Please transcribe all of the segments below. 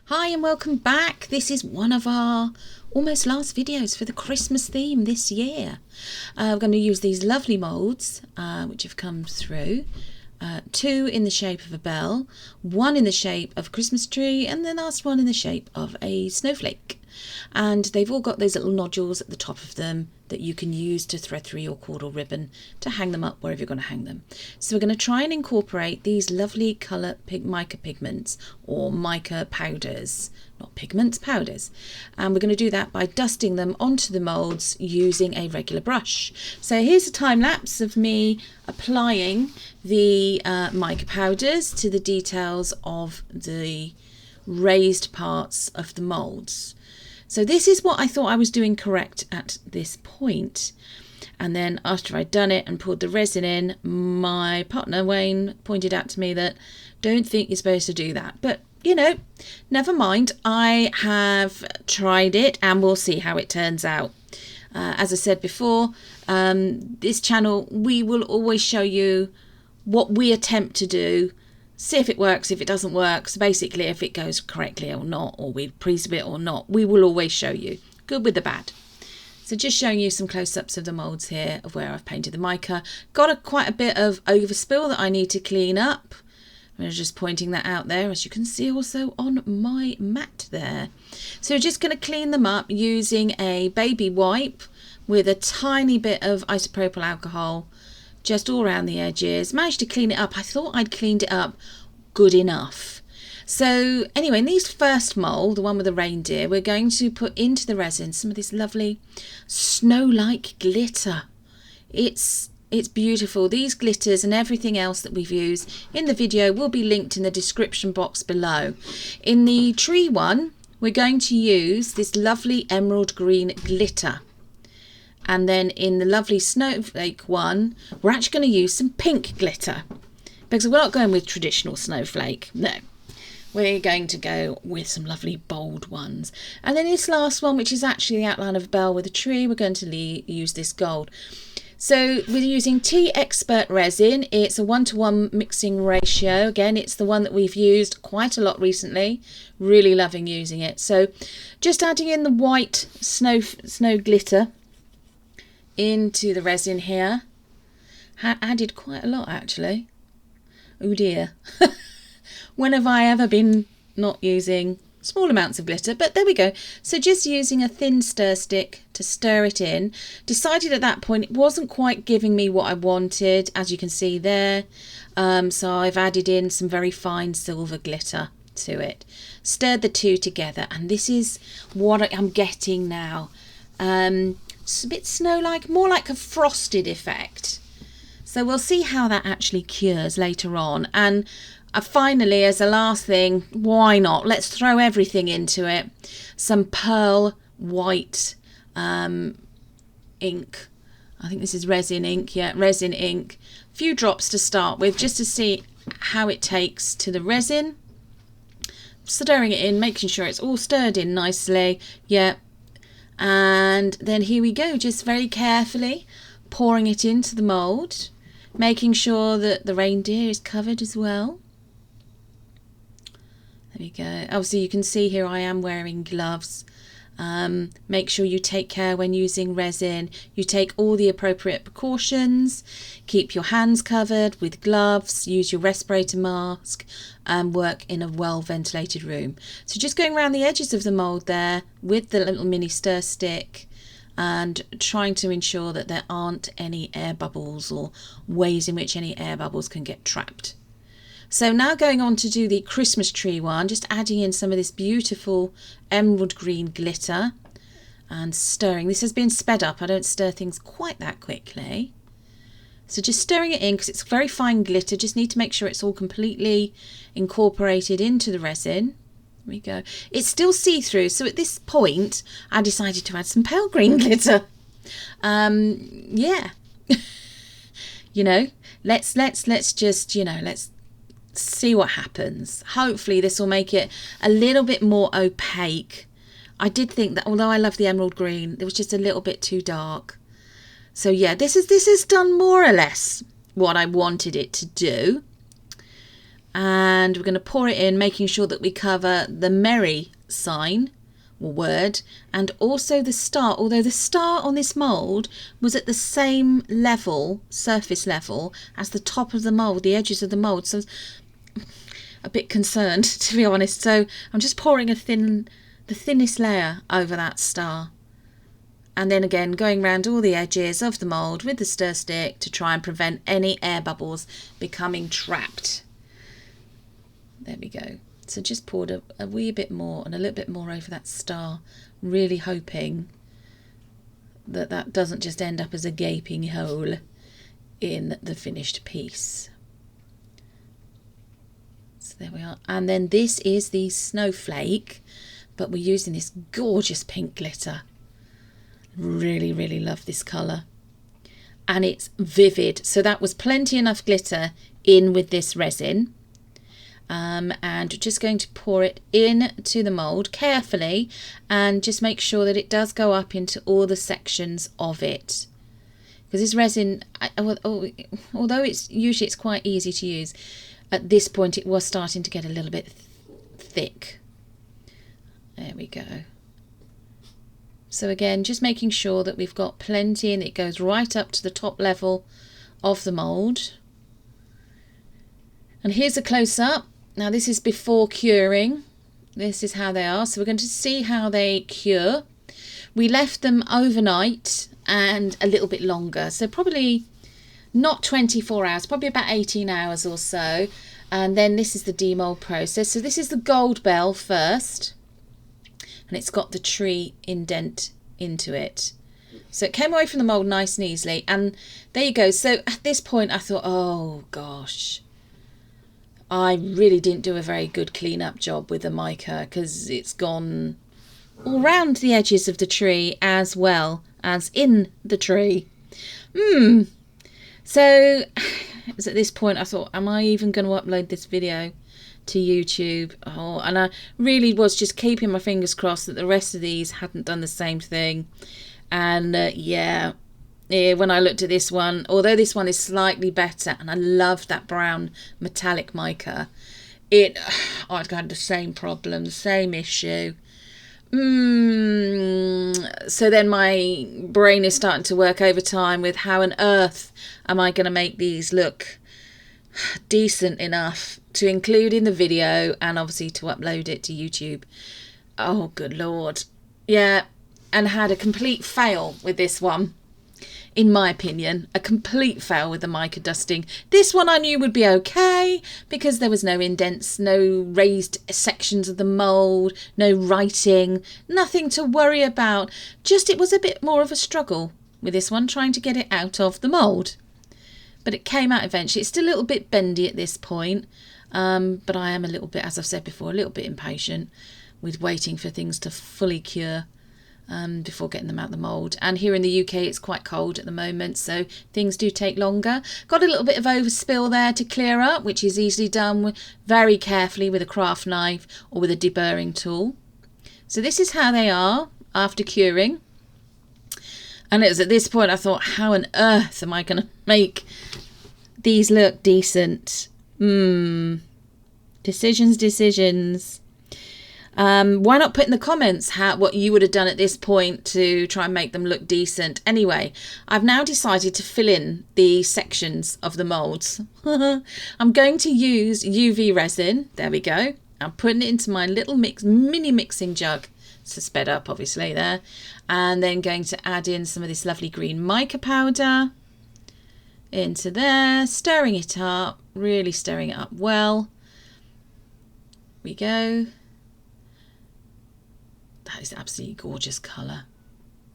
Hi and welcome back. This is one of our almost last videos for the Christmas theme this year. We're going to use these lovely moulds which have come through. Two in the shape of a bell, one in the shape of a Christmas tree, and the last one in the shape of a snowflake. And they've all got those little nodules at the top of them that you can use to thread through your cord or ribbon to hang them up wherever you're going to hang them. So we're going to try and incorporate these lovely colour mica pigments or mica powders, not pigments, powders. And we're going to do that by dusting them onto the moulds using a regular brush. So here's a time lapse of me applying the mica powders to the details of the raised parts of the moulds. So this is what I thought I was doing correct at this point. And then after I'd done it and poured the resin in, my partner Wayne pointed out to me that don't think you're supposed to do that. But you know, never mind. I have tried it and we'll see how it turns out. As I said before, this channel, we will always show you what we attempt to do. See if it works, if it doesn't work. So basically, if it goes correctly or not, or we pleased with it or not, we will always show you. Good with the bad. So just showing you some close-ups of the moulds here of where I've painted the mica. Got quite a bit of overspill that I need to clean up. I'm just pointing that out there, as you can see also on my mat there. So we're just going to clean them up using a baby wipe with a tiny bit of isopropyl alcohol just all around the edges. Managed to clean it up. I thought I'd cleaned it up good enough. So anyway, in these first mould, the one with the reindeer, we're going to put into the resin some of this lovely snow-like glitter. It's beautiful. These glitters and everything else that we've used in the video will be linked in the description box below. In the tree one, we're going to use this lovely emerald green glitter. And then in the lovely snowflake one, we're actually going to use some pink glitter. Because we're not going with traditional snowflake, no. We're going to go with some lovely bold ones. And then this last one, which is actually the outline of a bell with a tree, we're going to use this gold. So we're using Tea Expert resin. It's a 1-to-1 mixing ratio. Again, it's the one that we've used quite a lot recently. Really loving using it. So just adding in the white snow glitter into the resin here. Added quite a lot actually. Oh dear. When have I ever been not using small amounts of glitter? But there we go. So just using a thin stir stick to stir it in. Decided at that point it wasn't quite giving me what I wanted, as you can see there. So I've added in some very fine silver glitter to it. Stirred the two together, and this is what I'm getting now. It's a bit snow-like, more like a frosted effect. So we'll see how that actually cures later on. And finally, as a last thing, why not? Let's throw everything into it. Some pearl white ink. I think this is resin ink. Yeah, resin ink. A few drops to start with, just to see how it takes to the resin. Stirring it in, making sure it's all stirred in nicely. Yeah. And then here we go, just very carefully pouring it into the mould, making sure that the reindeer is covered as well. There we go. Obviously you can see here I am wearing gloves. Make sure you take care when using resin. You take all the appropriate precautions. Keep your hands covered with gloves. Use your respirator mask and work in a well ventilated room. So just going around the edges of the mould there with the little mini stir stick and trying to ensure that there aren't any air bubbles or ways in which any air bubbles can get trapped. So now going on to do the Christmas tree one, just adding in some of this beautiful emerald green glitter and stirring. This has been sped up. I don't stir things quite that quickly. So just stirring it in because it's very fine glitter. Just need to make sure it's all completely incorporated into the resin. There we go. It's still see-through. So at this point, I decided to add some pale green glitter. Yeah. You know, let's just, you know, let's see what happens. Hopefully this will make it a little bit more opaque. I did think that although I love the emerald green, it was just a little bit too dark. So yeah, this has done more or less what I wanted it to do. And we're going to pour it in, making sure that we cover the merry sign or word and also the star, although the star on this mould was at the same level, surface level, as the top of the mould, the edges of the mould. So I was a bit concerned, to be honest. So I'm just pouring the thinnest layer over that star. And then again, going around all the edges of the mould with the stir stick to try and prevent any air bubbles becoming trapped. There we go. So just poured a wee bit more and a little bit more over that star, really hoping that that doesn't just end up as a gaping hole in the finished piece. So there we are. And then this is the snowflake, but we're using this gorgeous pink glitter. Really, really love this colour. And it's vivid. So that was plenty enough glitter in with this resin. And just going to pour it into the mould carefully and just make sure that it does go up into all the sections of it. Because this resin, although it's quite easy to use, at this point it was starting to get a little bit thick. There we go. So again, just making sure that we've got plenty and it goes right up to the top level of the mould. And here's a close-up. Now this is before curing. This is how they are. So we're going to see how they cure. We left them overnight and a little bit longer. So probably not 24 hours, probably about 18 hours or so. And then this is the demold process. So this is the gold bell first. And it's got the tree indent into it. So it came away from the mould nice and easily. And there you go. So at this point I thought, oh gosh, I really didn't do a very good clean-up job with the mica because it's gone all round the edges of the tree as well as in the tree. So it was at this point I thought, am I even going to upload this video to YouTube? Oh, and I really was just keeping my fingers crossed that the rest of these hadn't done the same thing. And yeah, when I looked at this one, although this one is slightly better, and I love that brown metallic mica, I'd had the same problem, the same issue. So then my brain is starting to work overtime with how on earth am I going to make these look decent enough to include in the video and obviously to upload it to YouTube. Oh, good Lord. Yeah, and had a complete fail with this one. In my opinion, a complete fail with the mica dusting. This one I knew would be okay because there was no indents, no raised sections of the mould, no writing, nothing to worry about. Just it was a bit more of a struggle with this one, trying to get it out of the mould. But it came out eventually. It's still a little bit bendy at this point, but I am a little bit, as I've said before, a little bit impatient with waiting for things to fully cure before getting them out the mould. And here in the UK it's quite cold at the moment, so things do take longer. Got a little bit of overspill there to clear up, which is easily done very carefully with a craft knife or with a deburring tool. So this is how they are after curing. And it was at this point I thought, how on earth am I going to make these look decent? Decisions. Why not put in the comments what you would have done at this point to try and make them look decent? Anyway, I've now decided to fill in the sections of the moulds. I'm going to use UV resin. There we go. I'm putting it into my little mini mixing jug. So sped up obviously there. And then going to add in some of this lovely green mica powder into there, stirring it up, really stirring it up well. There we go. That is absolutely gorgeous colour.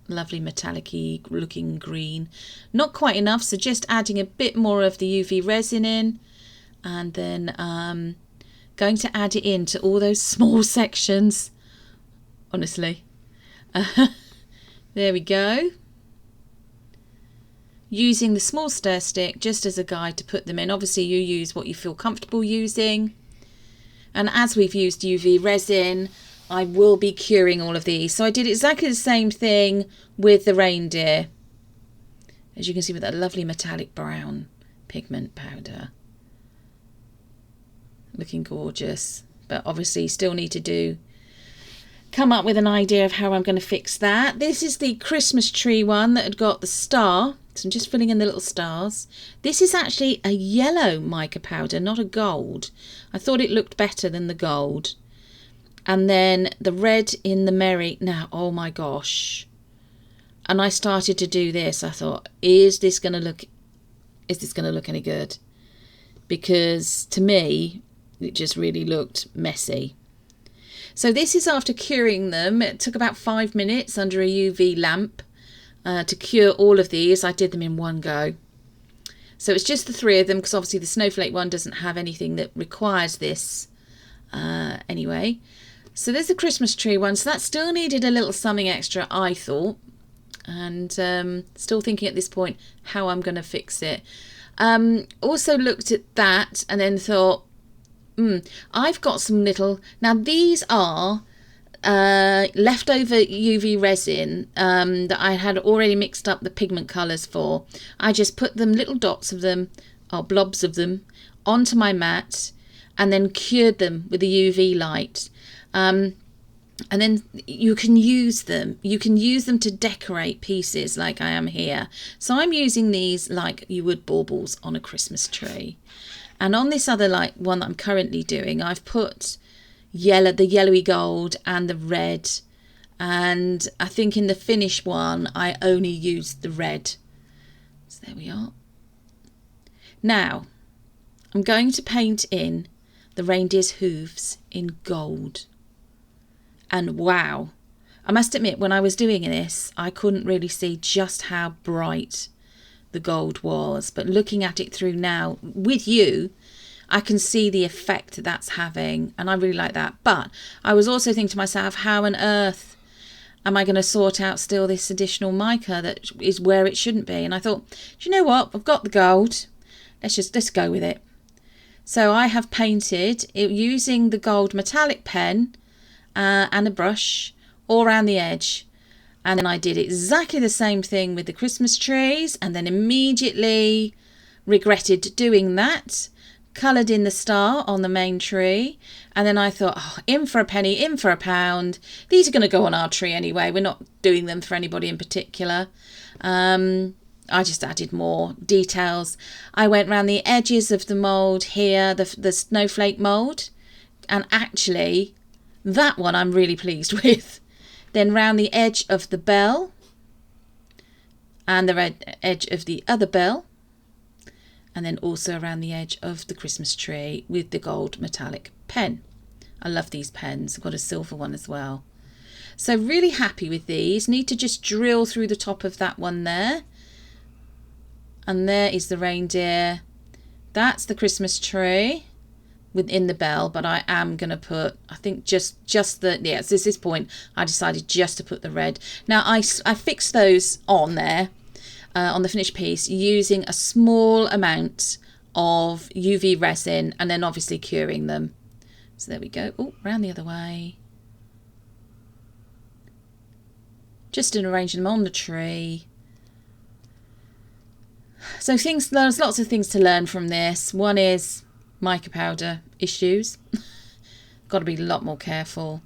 Lovely metallic-y looking green. Not quite enough, so just adding a bit more of the UV resin in. And then going to add it into all those small sections. Honestly. There we go. Using the small stir stick just as a guide to put them in. Obviously you use what you feel comfortable using. And as we've used UV resin, I will be curing all of these. So I did exactly the same thing with the reindeer. As you can see with that lovely metallic brown pigment powder. looking gorgeous. But obviously still need to come up with an idea of how I'm going to fix that. This is the Christmas tree one that had got the star. So I'm just filling in the little stars. This is actually a yellow mica powder, not a gold. I thought it looked better than the gold. And then the red in the merry. Now, oh my gosh. And I started to do this. I thought, is this going to look any good? Because to me, it just really looked messy. So this is after curing them. It took about 5 minutes under a UV lamp to cure all of these. I did them in one go. So it's just the 3 of them, because obviously the snowflake one doesn't have anything that requires this anyway. So there's the Christmas tree one. So that still needed a little something extra, I thought. And still thinking at this point how I'm going to fix it. Also looked at that and then thought, I've got some little... Now these are leftover UV resin that I had already mixed up the pigment colours for. I just put them, little dots of them, or blobs of them, onto my mat and then cured them with the UV light. And then you can use them. You can use them to decorate pieces like I am here. So I'm using these like you would baubles on a Christmas tree. And on this other like one that I'm currently doing, I've put the yellowy gold and the red. And I think in the finish one, I only used the red. So there we are. Now, I'm going to paint in the reindeer's hooves in gold. And wow, I must admit, when I was doing this, I couldn't really see just how bright the gold was. But looking at it through now with you, I can see the effect that's having. And I really like that. But I was also thinking to myself, how on earth am I going to sort out still this additional mica that is where it shouldn't be? And I thought, do you know what? I've got the gold. Let's go with it. So I have painted it using the gold metallic pen and a brush all around the edge. And then I did exactly the same thing with the Christmas trees, and then immediately regretted doing that. Coloured in the star on the main tree, and then I thought, oh, in for a penny, in for a pound. These are going to go on our tree anyway. We're not doing them for anybody in particular. I just added more details. I went around the edges of the mould here, the snowflake mould, and actually that one I'm really pleased with. Then round the edge of the bell and the red edge of the other bell, and then also around the edge of the Christmas tree with the gold metallic pen. I love these pens. I've got a silver one as well. So really happy with these. Need to just drill through the top of that one there. And there is the reindeer. That's the Christmas tree within the bell, but I am going to put, I think just the, yeah, so at this point I decided just to put the red. Now I fixed those on there, on the finished piece, using a small amount of UV resin and then obviously curing them. So there we go. Oh, round the other way. Just in arranging them on the tree. So there's lots of things to learn from this. One is mica powder issues. Got to be a lot more careful,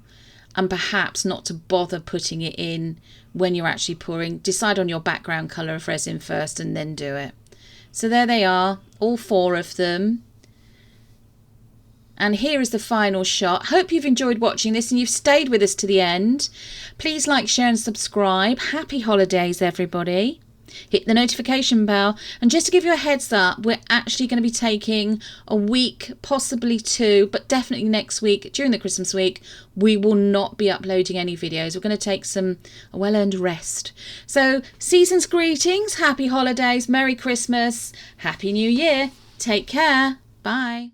and perhaps not to bother putting it in when you're actually pouring. Decide on your background colour of resin first and then do it. So there they are, all 4 of them. And here is the final shot. Hope you've enjoyed watching this and you've stayed with us to the end. Please like, share and subscribe. Happy holidays, everybody. Hit the notification bell. And just to give you a heads up, we're actually going to be taking a week, possibly 2, but definitely next week, during the Christmas week, we will not be uploading any videos. We're going to take a well-earned rest. So, season's greetings, happy holidays, Merry Christmas, Happy New Year. Take care. Bye.